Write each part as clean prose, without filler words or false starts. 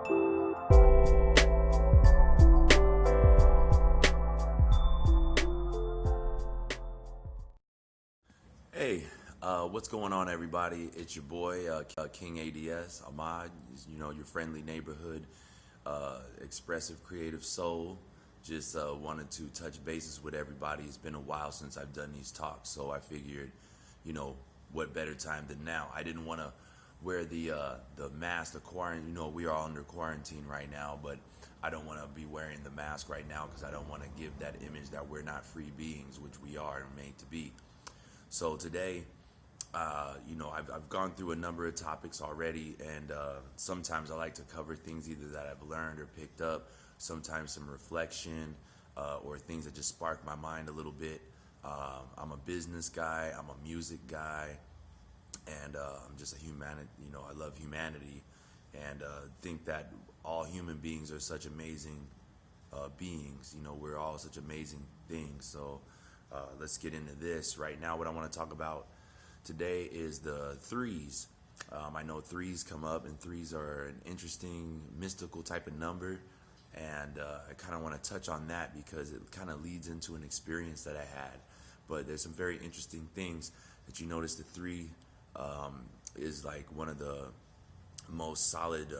Hey, what's going on, everybody? It's your boy, King A.D.S. Ahmad, your friendly neighborhood, expressive, creative soul. Just wanted to touch bases with everybody. It's been a while since I've done these talks, so I figured, what better time than now? I didn't want to wear the mask, the quarantine. We are all under quarantine right now, but I don't want to be wearing the mask right now because I don't want to give that image that we're not free beings, which we are made to be. So today, I've gone through a number of topics already, and sometimes I like to cover things either that I've learned or picked up, sometimes some reflection, or things that just spark my mind a little bit. I'm a business guy, I'm a music guy, and I'm just a humanity. I love humanity, and think that all human beings are such amazing beings. We're all such amazing things. So let's get into this right now. What I want to talk about today is the threes. I know threes come up, and threes are an interesting, mystical type of number, and I kind of want to touch on that because it kind of leads into an experience that I had. But there's some very interesting things that you notice. The three is like one of the most solid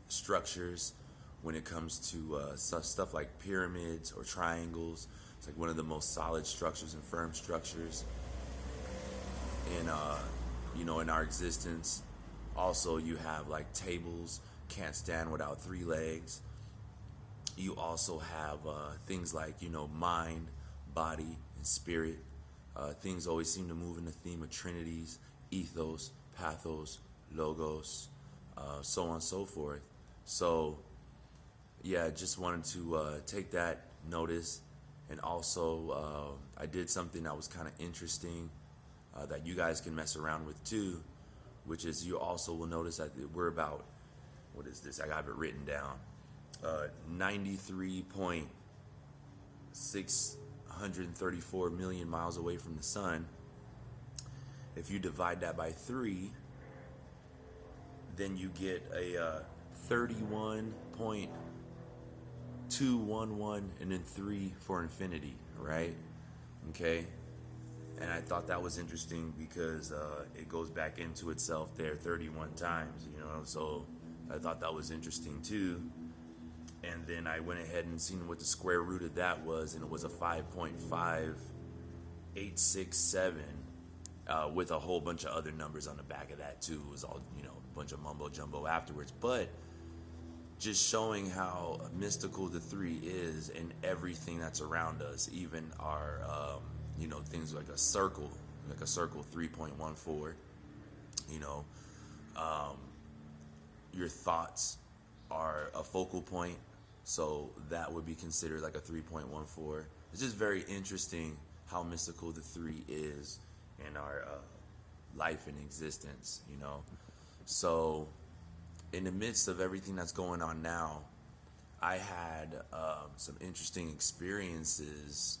structures when it comes to stuff like pyramids or triangles. It's like one of the most solid structures and firm structures in in our existence. Also, you have like tables, can't stand without three legs. You also have things like mind, body, and spirit. Things always seem to move in the theme of trinities, ethos, pathos, logos, so on and so forth. So yeah, I just wanted to take that notice. And also, I did something that was kind of interesting that you guys can mess around with too, which is you also will notice that we're about, what is this? I have it written down, 93.634 million miles away from the sun. If you divide that by 3, then you get a 31.211 and then 3 for infinity, right? Okay. And I thought that was interesting because it goes back into itself there 31 times, so I thought that was interesting too. And then I went ahead and seen what the square root of that was, and it was a 5.5867 with a whole bunch of other numbers on the back of that too. It was all, a bunch of mumbo jumbo afterwards, but just showing how mystical the 3 is in everything that's around us, even our, things like a circle 3.14, your thoughts are a focal point, so that would be considered like a 3.14. It's just very interesting how mystical the 3 is in our life and existence, So in the midst of everything that's going on now, I had some interesting experiences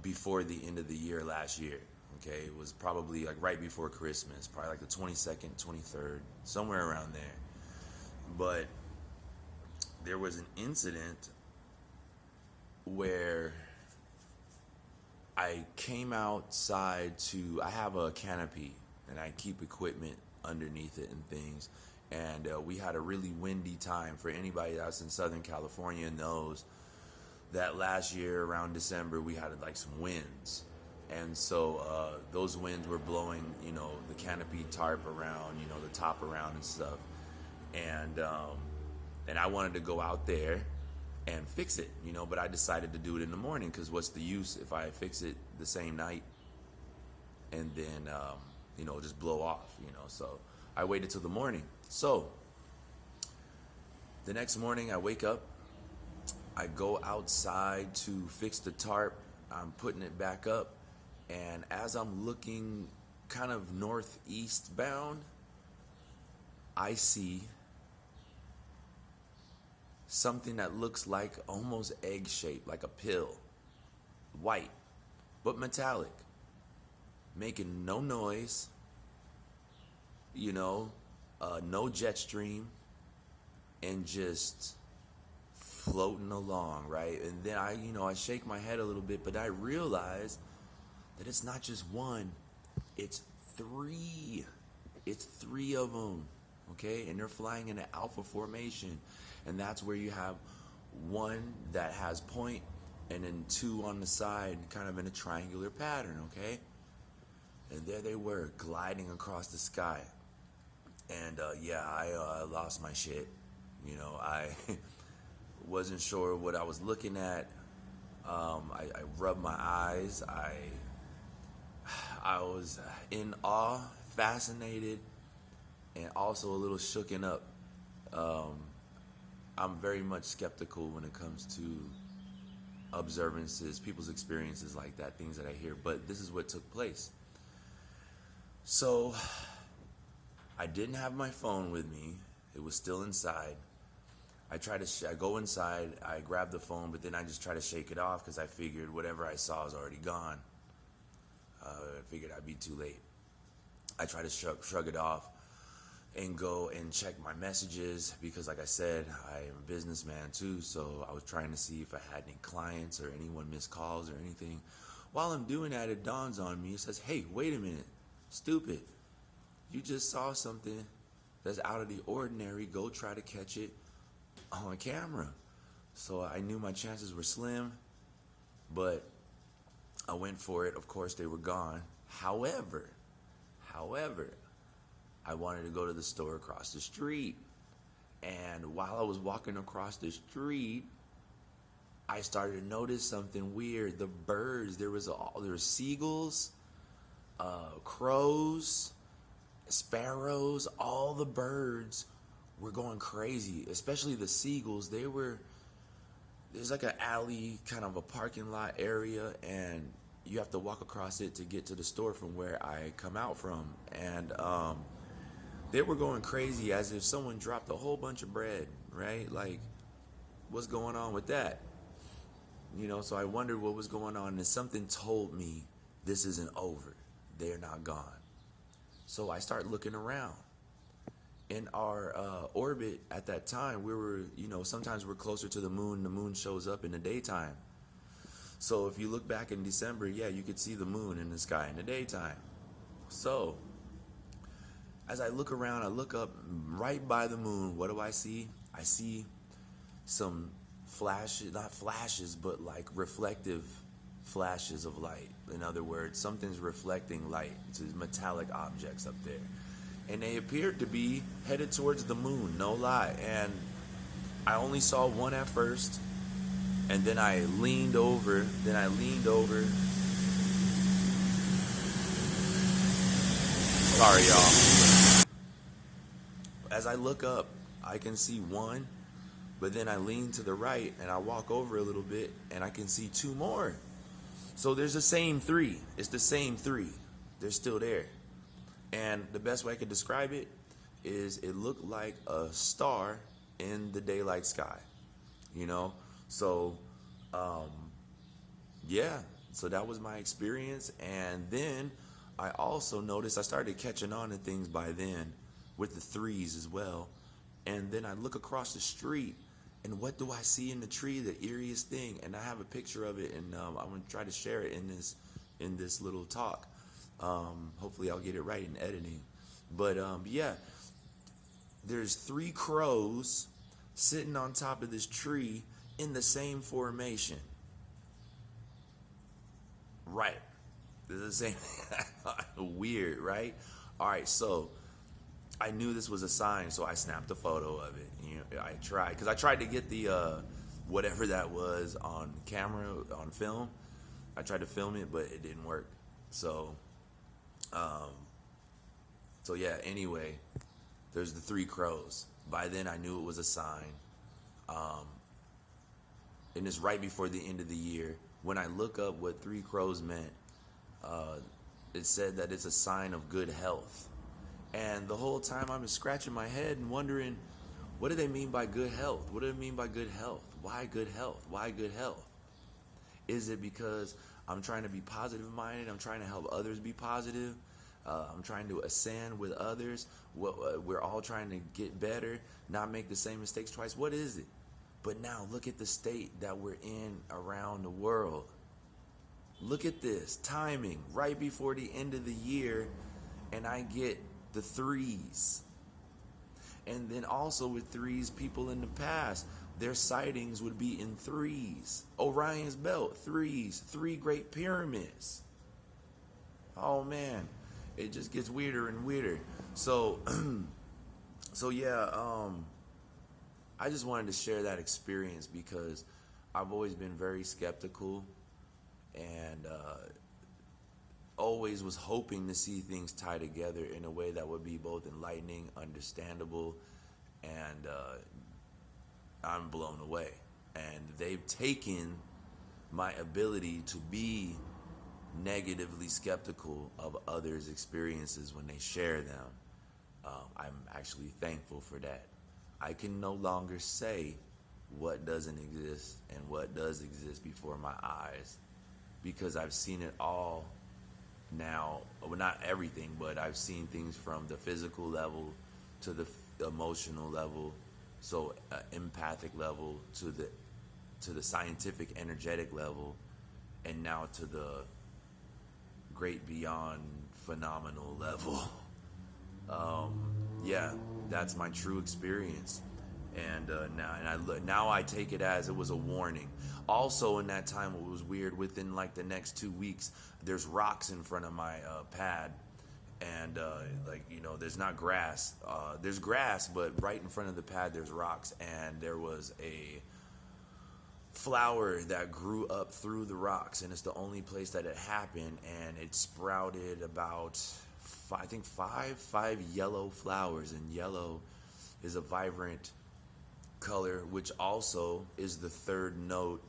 before the end of the year last year. Okay, it was probably like right before Christmas, probably like the 22nd, 23rd, somewhere around there. But there was an incident where I came outside I have a canopy and I keep equipment underneath it and things, and we had a really windy time. For anybody that's in Southern California knows that last year around December we had like some winds, and so those winds were blowing the canopy tarp around, the top around and stuff, and I wanted to go out there and fix it, but I decided to do it in the morning because what's the use if I fix it the same night and then just blow off, so I waited till the morning. So the next morning I wake up, I go outside to fix the tarp, I'm putting it back up, and as I'm looking kind of northeast bound, I see something that looks like almost egg-shaped, like a pill, white, but metallic, making no noise, no jet stream, and just floating along, right? And then I shake my head a little bit, but I realize that it's not just one, it's three. It's three of them, okay? And they're flying in an alpha formation. And that's where you have one that has point and then two on the side, kind of in a triangular pattern, okay? And there they were, gliding across the sky. And I lost my shit. I wasn't sure what I was looking at. I rubbed my eyes. I was in awe, fascinated, and also a little shooken up. I'm very much skeptical when it comes to observances, people's experiences like that, things that I hear. But this is what took place. So I didn't have my phone with me. It was still inside. I go inside, I grab the phone, but then I just try to shake it off because I figured whatever I saw is already gone. I figured I'd be too late. I try to shrug it off and go and check my messages because, like I said, I am a businessman too, so I was trying to see if I had any clients or anyone missed calls or anything. While I'm doing that, it dawns on me. It says, hey, wait a minute, stupid. You just saw something that's out of the ordinary. Go try to catch it on camera. So I knew my chances were slim, but I went for it. Of course, they were gone. However, I wanted to go to the store across the street. And while I was walking across the street, I started to notice something weird. The birds, there were seagulls, crows, sparrows, all the birds were going crazy, especially the seagulls. There's like an alley, kind of a parking lot area, and you have to walk across it to get to the store from where I come out from. And they were going crazy as if someone dropped a whole bunch of bread, right? Like, what's going on with that? So I wondered what was going on, and something told me this isn't over. They're not gone. So I start looking around. In our orbit at that time, we were, sometimes we're closer to the moon. The moon shows up in the daytime. So if you look back in December, you could see the moon in the sky in the daytime. So as I look around, I look up right by the moon. What do I see? I see some flashes, not flashes, but like reflective flashes of light. In other words, something's reflecting light to metallic objects up there. And they appeared to be headed towards the moon, no lie. And I only saw one at first, and then I leaned over. Sorry, y'all. As I look up, I can see one, but then I lean to the right, and I walk over a little bit, and I can see two more. So there's the same three. It's the same three. They're still there. And the best way I could describe it is it looked like a star in the daylight sky, So, so that was my experience. And then I also noticed I started catching on to things by then with the threes as well. And then I look across the street, and what do I see in the tree? The eeriest thing. And I have a picture of it, and I'm going to try to share it in this little talk. Hopefully I'll get it right in editing. But there's three crows sitting on top of this tree in the same formation. Right. This is the same. Weird, right? All right, so I knew this was a sign, so I snapped a photo of it. I tried to get the whatever that was on camera, on film. I tried to film it, but it didn't work. So anyway, there's the three crows. By then I knew it was a sign. And it's right before the end of the year. When I look up what three crows meant, it said that it's a sign of good health. And the whole time I'm scratching my head and wondering, what do they mean by good health? What do they mean by good health? Why good health? Why good health? Is it because I'm trying to be positive minded? I'm trying to help others be positive? I'm trying to ascend with others. We're all trying to get better, not make the same mistakes twice. What is it? But now look at the state that we're in around the world. Look at this timing right before the end of the year, and I get the threes. And then also with threes, people in the past, their sightings would be in threes. Orion's belt, threes, 3 great pyramids. Oh man, it just gets weirder and weirder. So, I just wanted to share that experience because I've always been very skeptical and always was hoping to see things tie together in a way that would be both enlightening, understandable, and I'm blown away. And they've taken my ability to be negatively skeptical of others' experiences when they share them. I'm actually thankful for that. I can no longer say what doesn't exist and what does exist before my eyes because I've seen it all now. Well, not everything, but I've seen things from the physical level to the emotional level, so empathic level to the scientific energetic level, and now to the great beyond phenomenal level. Yeah, that's my true experience, and now I take it as it was a warning. Also, in that time, what was weird, within like the next 2 weeks, there's rocks in front of my pad, and there's not grass. There's grass, but right in front of the pad, there's rocks, and there was a flower that grew up through the rocks, and it's the only place that it happened, and it sprouted about five yellow flowers, and yellow is a vibrant color, which also is the third note.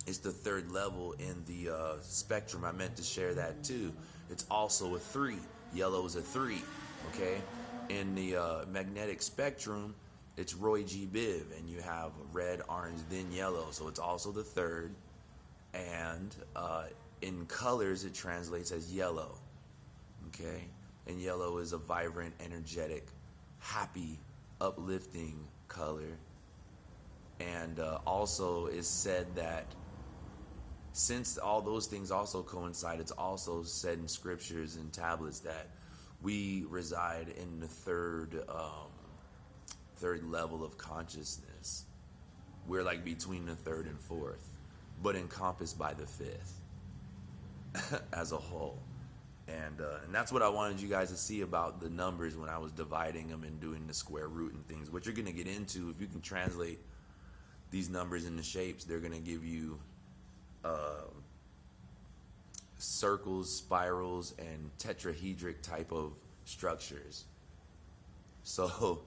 It's the third level in the spectrum. I meant to share that too. It's also a 3. Yellow is a 3. Okay, in the magnetic spectrum, it's Roy G. Biv, and you have red, orange, then yellow. So it's also the third, and in colors it translates as yellow. Okay, and yellow is a vibrant, energetic, happy, uplifting color. And also is said that since all those things also coincide, it's also said in scriptures and tablets that we reside in the third level of consciousness. We're like between the third and fourth, but encompassed by the fifth as a whole. And that's what I wanted you guys to see about the numbers when I was dividing them and doing the square root and things. What you're going to get into, if you can translate these numbers into shapes, they're going to give you circles, spirals, and tetrahedric type of structures. So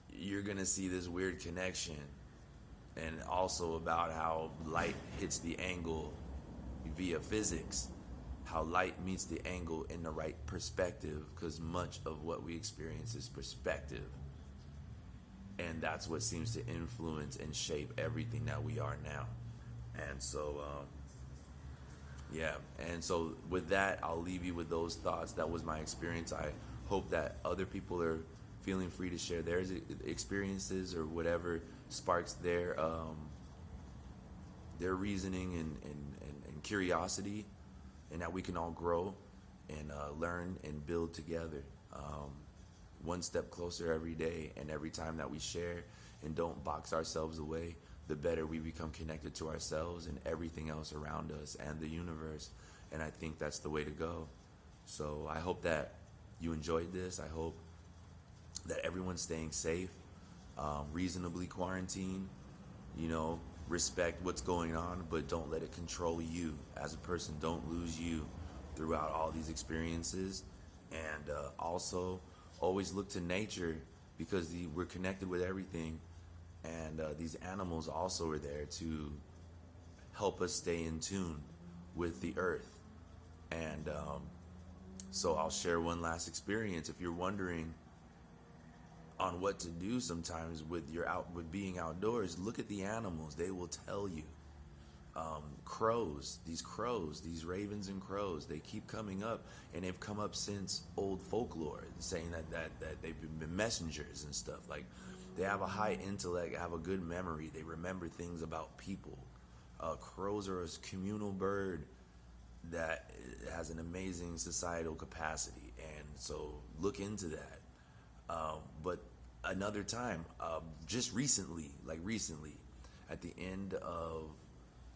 you're going to see this weird connection, and also about how light hits the angle via physics, how light meets the angle in the right perspective, because much of what we experience is perspective. And that's what seems to influence and shape everything that we are now. And so, And so with that, I'll leave you with those thoughts. That was my experience. I hope that other people are feeling free to share their experiences or whatever sparks their reasoning and curiosity, and that we can all grow and learn and build together. One step closer every day, and every time that we share and don't box ourselves away, the better we become connected to ourselves and everything else around us and the universe. And I think that's the way to go. So I hope that you enjoyed this. I hope that everyone's staying safe, reasonably quarantined, respect what's going on, but don't let it control you as a person. Don't lose you throughout all these experiences. And also always look to nature, because we're connected with everything, and these animals also are there to help us stay in tune with the earth. And so I'll share one last experience. If you're wondering on what to do sometimes with being outdoors, look at the animals. They will tell you. Crows, these ravens and crows, they keep coming up, and they've come up since old folklore, saying that they've been messengers and stuff. Like, they have a high intellect, have a good memory, they remember things about people. Crows are a communal bird that has an amazing societal capacity, and so look into that. But another time, just recently, at the end of,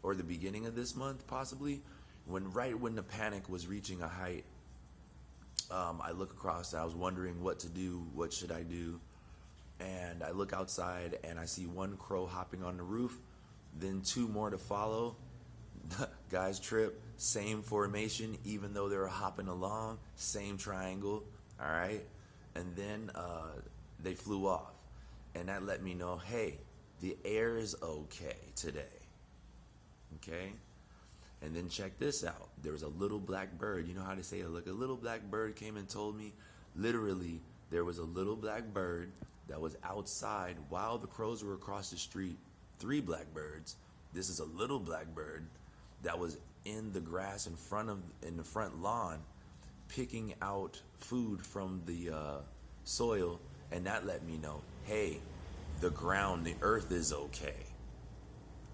or the beginning of this month, possibly, right when the panic was reaching a height, I look across and I was wondering what to do, what should I do, and I look outside and I see one crow hopping on the roof, then two more to follow. Guys trip, same formation, even though they were hopping along, same triangle, all right? And then they flew off, and that let me know, hey, the air is okay today, okay? And then check this out. There was a little black bird. You know how they say, look, a little black bird came and told me? Literally, there was a little black bird that was outside while the crows were across the street. 3 blackbirds. This is a little black bird that was in the grass in the front lawn, picking out food from the soil, and that let me know, hey, the earth is okay.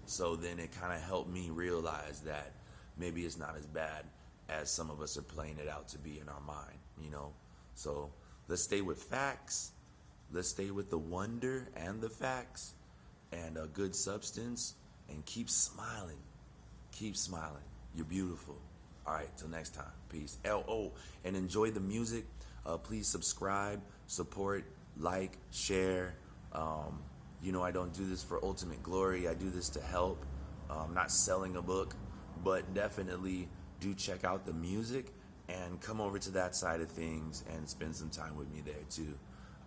So then it kind of helped me realize that maybe it's not as bad as some of us are playing it out to be in our mind, you know? So let's stay with facts. Let's stay with the wonder and the facts and a good substance, and keep smiling. Keep smiling. You're beautiful. All right, till next time. Peace. And enjoy the music. Please subscribe, support, like, share. You know, I don't do this for ultimate glory. I do this to help. I'm not selling a book, but definitely do check out the music and come over to that side of things and spend some time with me there too.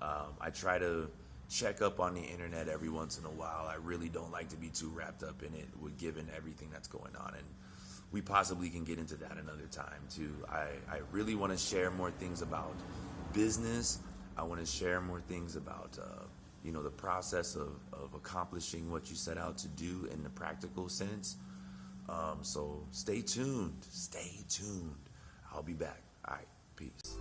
I try to check up on the internet every once in a while. I really don't like to be too wrapped up in it, with given everything that's going on, and we possibly can get into that another time too. I really want to share more things about business. I want to share more things about you know, the process of accomplishing what you set out to do in the practical sense. So stay tuned. I'll be back. All right, peace.